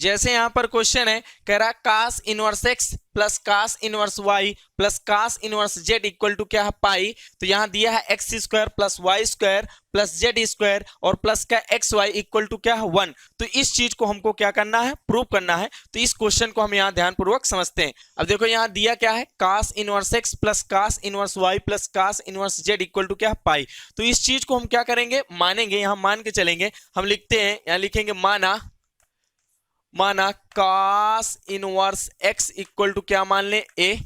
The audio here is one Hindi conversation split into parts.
जैसे यहाँ पर क्वेश्चन है, कह रहा cos inverse x plus cos inverse y plus cos inverse z equal to क्या है पाई। तो यहाँ दिया है x square plus y square plus z square और प्लस का एक्स वाई इक्वल टू क्या है 1। तो इस चीज को हमको क्या करना है, प्रूव करना है। तो इस क्वेश्चन को हम यहाँ ध्यानपूर्वक समझते हैं। अब देखो यहाँ दिया क्या है, cos inverse x plus cos inverse y plus cos inverse z equal to क्या है पाई। तो इस चीज को हम क्या करेंगे, मानेंगे, यहाँ मान के चलेंगे। हम लिखते हैं, यहाँ लिखेंगे माना कास इनवर्स एक्स इक्वल टू क्या मान ले ए,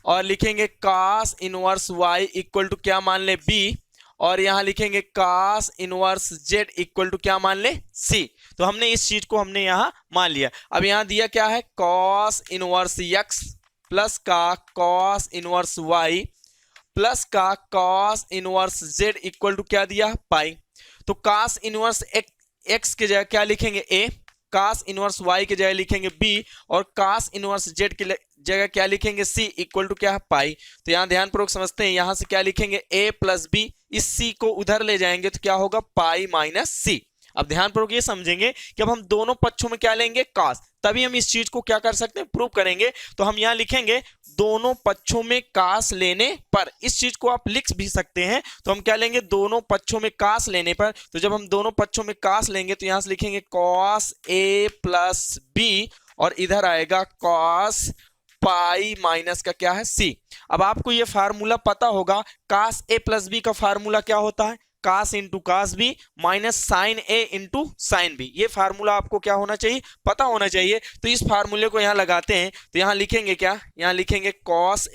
और लिखेंगे कास इनवर्स वाई इक्वल टू क्या मान ले बी, और यहां लिखेंगे कास इनवर्स जेड इक्वल टू क्या मान ले सी। तो हमने इस चीज को हमने यहां मान लिया। अब यहां दिया क्या है, कॉस इनवर्स एक्स प्लस का कॉस इनवर्स वाई प्लस का cos inverse z equal to क्या दिया पाई। तो कास इनवर्स एक्स के जगह क्या लिखेंगे ए, कास इनवर्स वाई के जगह लिखेंगे बी, और कास इनवर्स जेड के जगह क्या लिखेंगे सी इक्वल टू क्या है पाई। तो यहां ध्यानपूर्वक समझते हैं, यहां से क्या लिखेंगे ए प्लस बी, इस सी को उधर ले जाएंगे तो क्या होगा पाई माइनस सी। अब ध्यानपूर्वक ये समझेंगे कि अब हम दोनों पक्षों में क्या लेंगे कास, तभी हम इस चीज को क्या कर सकते हैं, प्रूव करेंगे। तो हम यहां लिखेंगे दोनों पक्षों में कास लेने पर, इस चीज को आप लिख भी सकते हैं। तो हम क्या लेंगे, दोनों पक्षों में कास लेने पर। तो जब हम दोनों पक्षों में कास लेंगे तो यहां से लिखेंगे कॉस ए प्लस बी, और इधर आएगा कॉस पाई माइनस का क्या है सी। अब आपको ये फार्मूला पता होगा, कास ए प्लस बी का फार्मूला क्या होता है, cos into cos B minus sine A into sine B. ये फार्मूला आपको क्या होना चाहिए, पता होना चाहिए। तो इस फार्मूले को यहां लगाते हैं। तो यहां लिखेंगे क्या, यहां लिखेंगे cos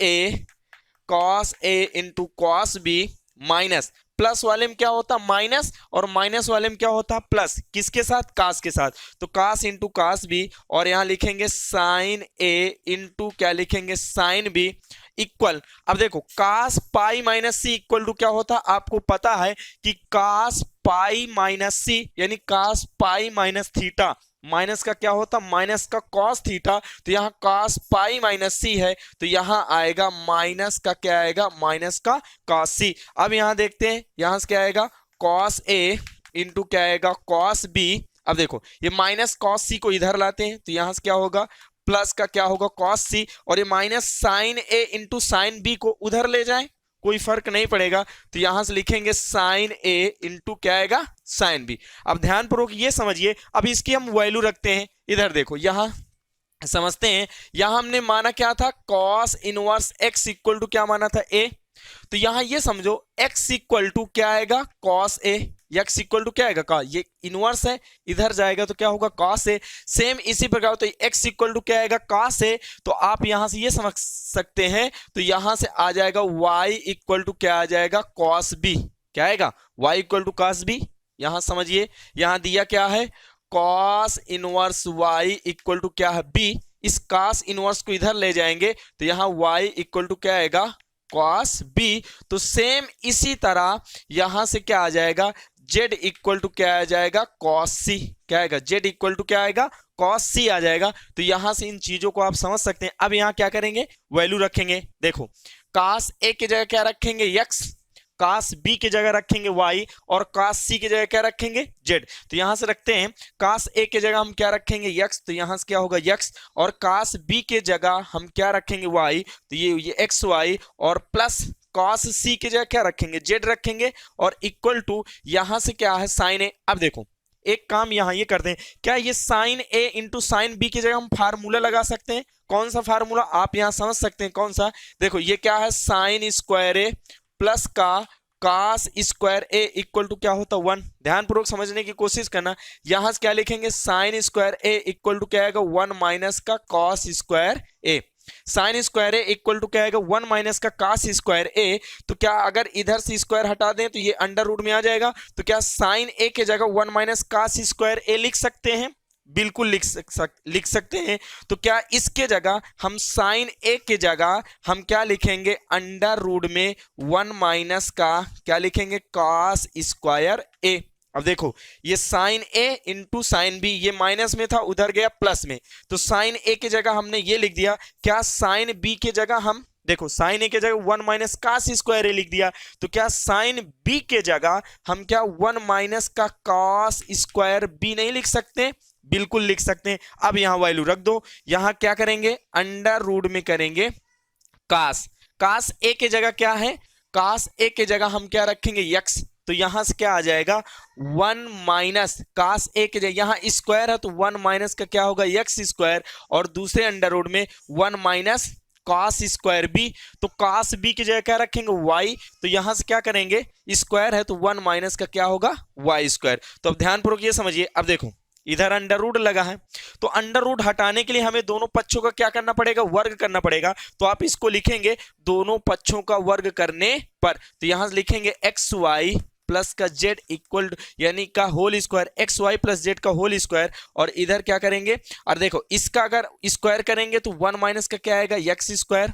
A into cos B minus, plus वाले में क्या होता माइनस, और माइनस वाले में क्या होता प्लस, किसके साथ, कास के साथ। तो कास इंटू कास बी, और यहां लिखेंगे साइन ए इंटू क्या लिखेंगे साइन बी इक्वल। अब देखो cos pi minus C equal to क्या होता, आपको पता है कि कास पाई माइनस सी यानी कास पाई माइनस थीटा, माइनस का क्या होता माइनस का कॉस थीटा। तो यहाँ कास पाई माइनस सी है, तो यहाँ आएगा माइनस का क्या आएगा, माइनस का कॉस सी। अब यहाँ देखते हैं, यहाँ से क्या आएगा कॉस ए इंटू क्या आएगा कॉस बी। अब देखो ये माइनस कॉस सी को इधर लाते हैं, तो यहाँ से क्या होगा प्लस का क्या होगा कॉस सी, और ये minus sine A into sine B को उधर ले जाएं, कोई फर्क नहीं पड़ेगा। तो यहां से लिखेंगे साइन ए इंटू क्या आएगा साइन बी। अब ध्यानपूर्वक ये समझिए, अब इसकी हम वैल्यू रखते हैं। इधर देखो यहां समझते हैं, यहां हमने माना क्या था, cos inverse x equal to क्या माना था ए। तो यहां ये समझो x इक्वल टू क्या आएगा cos a, x equal to क्या आएगा का, ये इनवर्स है इधर जाएगा तो क्या होगा कॉस ए। सेम इसी प्रकार तो x इक्वल टू क्या आएगा कॉस ए। तो आप यहां से ये समझ सकते हैं, तो यहां से आ जाएगा y इक्वल टू क्या आ जाएगा कॉस बी, क्या आएगा y equal to cos b. यहां समझिए, यहां दिया क्या है cos inverse y equal to क्या है बी, इस कॉस इनवर्स को इधर ले जाएंगे तो यहां y इक्वल टू क्या आएगा कॉस बी। तो सेम इसी तरह यहां से क्या आ जाएगा z इक्वल टू क्या आ जाएगा कॉस सी, क्या आएगा z इक्वल टू क्या आएगा कॉस सी आ जाएगा। तो यहां से इन चीजों को आप समझ सकते हैं। अब यहां क्या करेंगे, वैल्यू रखेंगे। देखो कॉस ए की जगह क्या रखेंगे x, कास बी की जगह रखेंगे y, और कास सी की जगह क्या रखेंगे z। तो यहां से रखते हैं, कास ए की जगह हम क्या रखेंगे x, तो यहां से क्या होगा x, और कास बी के जगह हम क्या रखेंगे y, तो ये एक्स वाई, और प्लस कॉस सी की जगह क्या रखेंगे z रखेंगे, और इक्वल टू यहां से क्या है साइन ए। अब देखो एक काम यहां ये करते हैं, क्या ये sign A into sine B की जगह हम फार्मूला लगा सकते हैं। कौन सा फार्मूला आप यहां समझ सकते हैं, कौन सा, देखो ये क्या है साइन स्क्वायर ए प्लस का cos square a equal to क्या होता 1। ध्यानपूर्वक समझने की कोशिश करना, यहां से क्या लिखेंगे sine square a equal to क्या आएगा 1 माइनस का cos square a. Sine square a equal to क्या आएगा 1 माइनस का कास स्क्वायर ए। तो क्या अगर इधर से स्क्वायर हटा दें तो ये अंडर रूट में आ जाएगा। तो क्या साइन ए के जगह 1 माइनस कास स्क्वायर ए लिख सकते हैं, बिल्कुल लिख सकते हैं। तो क्या इसके जगह हम साइन ए के जगह हम क्या लिखेंगे अंडर रूट में 1 माइनस का क्या लिखेंगे कॉस स्क्वायर ए। अब देखो ये sign A into sine B, ये माइनस में था उधर गया प्लस में, तो साइन ए की जगह हमने ये लिख दिया। क्या साइन बी की जगह हम देखो साइन ए के जगह 1 माइनस कास स्क्वायर ए लिख दिया। तो क्या साइन बी के जगह हम क्या 1 माइनस का कॉस स्क्वायर बी नहीं लिख सकते, बिल्कुल लिख सकते हैं। अब यहाँ वैल्यू रख दो, यहाँ क्या करेंगे, अंडर रूट में करेंगे कास। कास ए के जगह क्या है, कास ए के जगह हम क्या रखेंगे, यक्स। तो यहां से क्या आ जाएगा, 1 माइनस कास ए के जगह, यहाँ स्क्वायर है तो 1 माइनस का क्या होगा, यक्स स्क्वायर, और दूसरे अंडर रूट में 1 माइनस कास स्क्वायर बी। तो कास बी की जगह क्या रखेंगे, वाई। तो यहां से क्या करेंगे, स्क्वायर है तो 1 माइनस का क्या होगा, वाई स्क्वायर। तो अब ध्यानपूर्वक ये समझिए। अब देखो इधर अंडर रूट लगा है, तो अंडर रूट हटाने के लिए हमें दोनों पक्षों का क्या करना पड़ेगा, वर्ग करना पड़ेगा। तो आप इसको लिखेंगे दोनों पक्षों का वर्ग करने पर। तो यहां से लिखेंगे एक्स वाई प्लस का जेड इक्वल यानी का whole square, x y plus z का होल स्क्वायर। और इधर क्या करेंगे, और देखो इसका अगर स्क्वायर करेंगे तो 1 माइनस का क्या आएगा, एक्स स्क्वायर,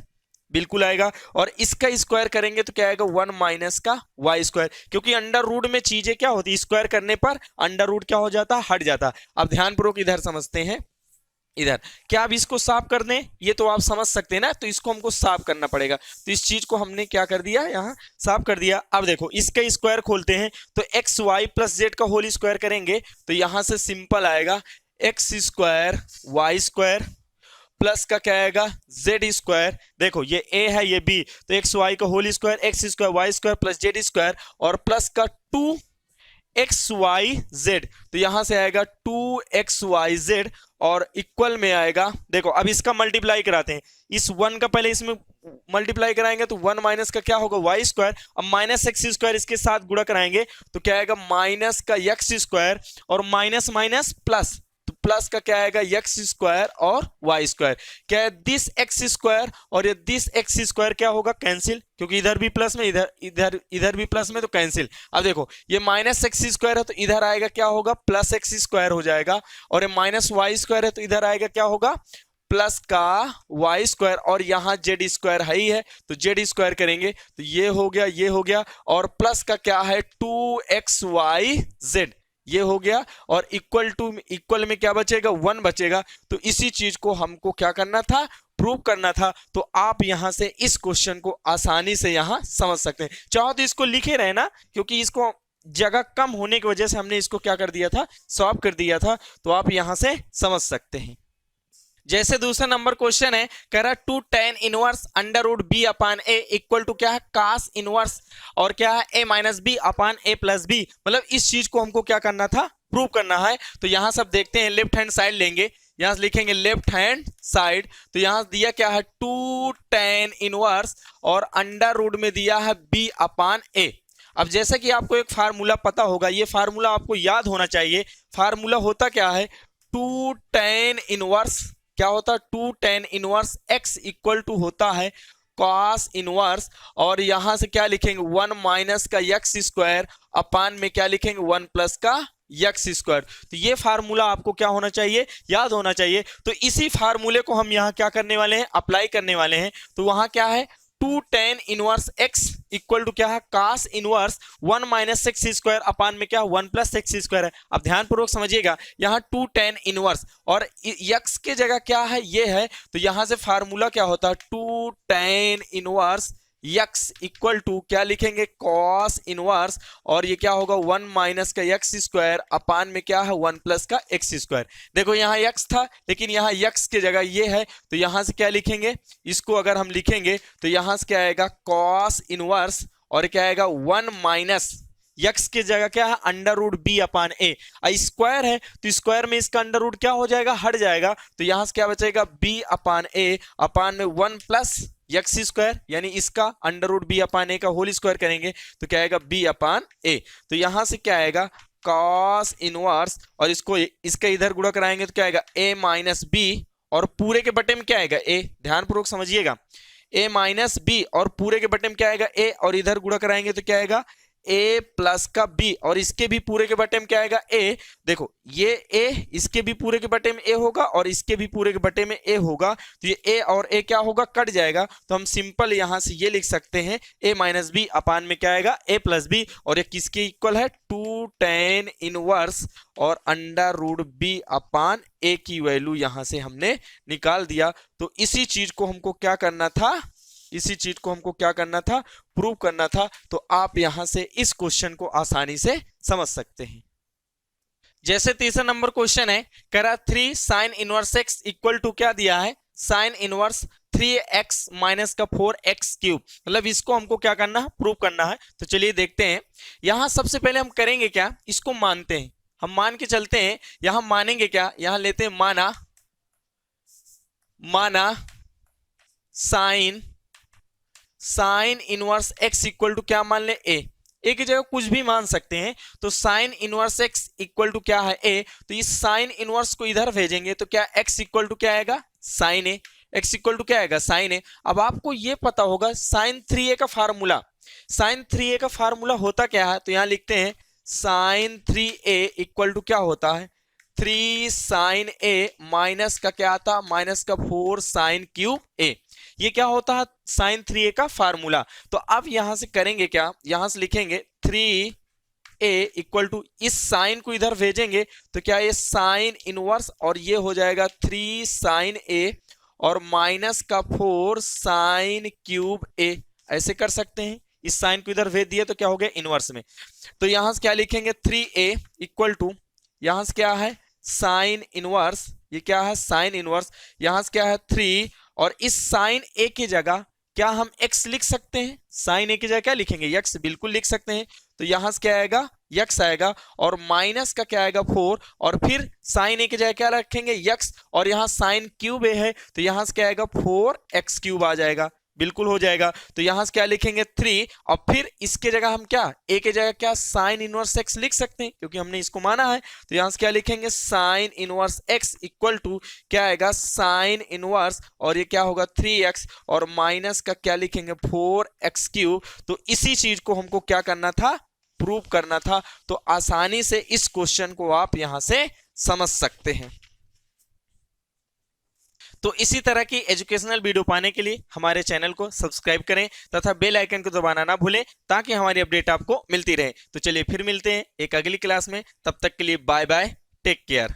बिल्कुल आएगा। और इसका स्क्वायर करेंगे तो क्या आएगा, 1 माइनस का वाई स्क्वायर। क्योंकि अंडर रूट में चीजें क्या होती है, स्क्वायर करने पर अंडर रूट क्या हो जाता, हट जाता। अब ध्यानपूर्वक इधर समझते हैं। इधर क्या अब इसको साफ कर दें, ये तो आप समझ सकते हैं ना, तो इसको हमको साफ करना पड़ेगा। तो इस चीज को हमने क्या कर दिया, यहाँ साफ कर दिया। अब देखो इसका स्क्वायर खोलते हैं, तो एक्स वाई प्लस जेड का होल स्क्वायर करेंगे तो यहां से सिंपल आएगा x square y square plus का क्या आएगा, जेड स्क्वायर। देखो ये ए है ये बी, तो एक्स वाई का whole square, x square y square plus z square, और प्लस का 2 एक्स वाई जेड। तो यहां से आएगा 2 एक्स वाई जेड, और इक्वल में आएगा, देखो अब इसका मल्टीप्लाई कराते हैं, इस 1 का पहले इसमें मल्टीप्लाई कराएंगे तो 1 माइनस का क्या होगा, वाई स्क्वायर। अब माइनस एक्स स्क्वायर इसके साथ गुणा कराएंगे तो क्या आएगा, माइनस का एक्स स्क्वायर, और माइनस माइनस प्लस, तो प्लस का क्या आएगा, एक्स स्क्वायर और वाई स्क्वायर। क्या है, दिस एक्स स्क्वायर और ये दिस एक्स स्क्वायर क्या होगा, कैंसिल, क्योंकि इधर भी प्लस में इधर इधर इधर भी प्लस में, तो कैंसिल। अब देखो ये माइनस एक्स स्क्वायर है तो इधर आएगा क्या होगा, प्लस एक्स स्क्वायर हो जाएगा, और ये माइनस वाई स्क्वायर है तो इधर आएगा क्या होगा, प्लस का वाई स्क्वायर, और यहां जेड स्क्वायर है ही है तो जेड स्क्वायर करेंगे तो ये हो गया, ये हो गया, और प्लस का क्या है 2xyz, ये हो गया, और इक्वल में क्या बचेगा, 1 बचेगा। तो इसी चीज को हमको क्या करना था, प्रूव करना था। तो आप यहां से इस क्वेश्चन को आसानी से यहां समझ सकते हैं। चाहो तो इसको लिखे रहे ना, क्योंकि इसको जगह कम होने की वजह से हमने इसको क्या कर दिया था, सॉल्व कर दिया था। तो आप यहां से समझ सकते हैं। जैसे दूसरा नंबर क्वेश्चन है, कह रहा 2 tan inverse under root b upon a equal to क्या है, कास इनवर्स और क्या है, a minus b upon a plus b. मतलब इस चीज को हमको क्या करना था, प्रूव करना है। तो यहां सब देखते हैं, लेफ्ट हैंड साइड लेंगे, यहां से लिखेंगे लेफ्ट हैंड साइड। तो यहां दिया क्या है, 2 tan इनवर्स और अंडर रूट में दिया है बी अपान ए। अब जैसे कि आपको एक फार्मूला पता होगा, ये फार्मूला आपको याद होना चाहिए। फार्मूला होता क्या है, 2 tan इनवर्स क्या होता है, 2 tan inverse x equal to होता है कॉस इनवर्स, और यहां से क्या लिखेंगे, 1 माइनस का x स्क्वायर अपान में क्या लिखेंगे, 1 प्लस का x स्क्वायर। तो ये फार्मूला आपको क्या होना चाहिए, याद होना चाहिए। तो इसी फार्मूले को हम यहां क्या करने वाले हैं, अप्लाई करने वाले हैं। तो वहां क्या है, 2 tan inverse x equal to क्या है, cos inverse 1 minus x square upon में क्या 1 प्लस एक्स स्क्वायर है। अब ध्यानपूर्वक समझिएगा, यहाँ 2 tan इनवर्स और x के जगह क्या है, ये है। तो यहां से फार्मूला क्या होता है, 2 tan inverse x equal to क्या लिखेंगे, कॉस इनवर्स, और ये क्या होगा 1 माइनस का एक्स स्क्वायर अपान में क्या है 1 प्लस का एक्स स्क्वायर। देखो यहाँ x था लेकिन यहाँ x के जगह ये है, तो यहां से क्या लिखेंगे, इसको अगर हम लिखेंगे तो यहां से क्या आएगा, कॉस इनवर्स, और क्या आएगा 1 माइनस x के जगह क्या है, अंडर रूट बी अपान ए। स्क्वायर है तो स्क्वायर में इसका अंडर रूट क्या हो जाएगा, हट जाएगा। तो यहां से क्या बचेगा, b अपान ए अपान में 1 प्लस एक्स स्क्वायर, यानी इसका अंडर रूट बी अपान ए का होल स्क्वायर करेंगे तो क्या आएगा, b अपान ए। तो यहां से क्या आएगा, कॉस इनवर्स, और इसको इसका इधर गुणा कराएंगे तो क्या आएगा, a माइनस बी, और पूरे के बटे में क्या आएगा, a। ध्यानपूर्वक समझिएगा, a माइनस बी और पूरे के बटे में क्या आएगा, a, और इधर गुणा कराएंगे तो क्या आएगा, a प्लस का b, और इसके भी पूरे के बटे में क्या आएगा, a। देखो ये a इसके भी पूरे के बटे में a होगा और इसके भी पूरे के बटे में a होगा, तो ये a और a क्या होगा, कट जाएगा। तो हम सिंपल यहां से ये लिख सकते हैं, a माइनस बी अपान में क्या आएगा, a प्लस बी, और ये किसके इक्वल है, 2 tan इनवर्स और under root b upon a की वैल्यू यहां से हमने निकाल दिया। तो इसी चीज को हमको क्या करना था, इसी चीज को हमको क्या करना था, प्रूव करना था। तो आप यहां से इस क्वेश्चन को आसानी से समझ सकते हैं। जैसे तीसरा नंबर क्वेश्चन है, करा 3 sine inverse x equal to क्या दिया है, साइन इनवर्स 3x माइनस का 4x क्यूब। मतलब इसको हमको क्या करना है, प्रूव करना है। तो चलिए देखते हैं। यहां सबसे पहले हम करेंगे क्या, इसको मानते हैं, हम मान के चलते हैं। यहां मानेंगे क्या, यहां लेते हैं माना, माना sine, sine inverse x equal to क्या मान ले, ए की जगह कुछ भी मान सकते हैं। तो sine inverse x equal to क्या है, ए। तो इस साइन इनवर्स को इधर भेजेंगे तो क्या x इक्वल टू क्या आएगा, sine a. x equal to क्या आएगा, साइन ए। अब आपको ये पता होगा साइन 3a का फार्मूला, साइन 3a का फार्मूला होता क्या है, तो यहां लिखते हैं साइन 3a इक्वल टू क्या होता है, 3 साइन ए माइनस का क्या आता, माइनस का 4 साइन क्यूब ए। ये क्या होता है, साइन 3a का फार्मूला। तो अब यहां से करेंगे क्या, यहां से लिखेंगे 3a इक्वल टू, इस साइन को इधर भेजेंगे तो क्या ये साइन इनवर्स और ये हो जाएगा 3 साइन ए और माइनस का 4 साइन क्यूब ए। ऐसे कर सकते हैं, इस साइन को इधर भेज दिया तो क्या हो गया, इनवर्स में। तो यहां से क्या लिखेंगे 3a इक्वल टू, यहां से क्या है साइन इनवर्स, ये क्या है साइन इनवर्स, यहां से क्या है 3 और इस साइन ए की जगह क्या हम x लिख सकते हैं, साइन ए की जगह क्या लिखेंगे, x बिल्कुल लिख सकते हैं। तो यहां से क्या आएगा, x आएगा और माइनस का क्या आएगा 4 और फिर साइन ए की जगह क्या रखेंगे, x और यहां साइन क्यूब ए है तो यहां से क्या आएगा 4x क्यूब आ जाएगा, बिल्कुल हो जाएगा। तो यहां से क्या लिखेंगे 3 और फिर इसके जगह हम क्या, ए की जगह क्या साइन इनवर्स x लिख सकते हैं क्योंकि हमने इसको माना है। तो यहां से क्या लिखेंगे sine inverse x equal to क्या आएगा, साइन इनवर्स और ये क्या होगा 3x और माइनस का क्या लिखेंगे 4x क्यूब। तो इसी चीज को हमको क्या करना था, प्रूव करना था। तो आसानी से इस क्वेश्चन को आप यहां से समझ सकते हैं। तो इसी तरह की एजुकेशनल वीडियो पाने के लिए हमारे चैनल को सब्सक्राइब करें तथा बेल आइकन को दबाना ना भूलें ताकि हमारी अपडेट आपको मिलती रहे। तो चलिए फिर मिलते हैं एक अगली क्लास में, तब तक के लिए बाय बाय, टेक केयर।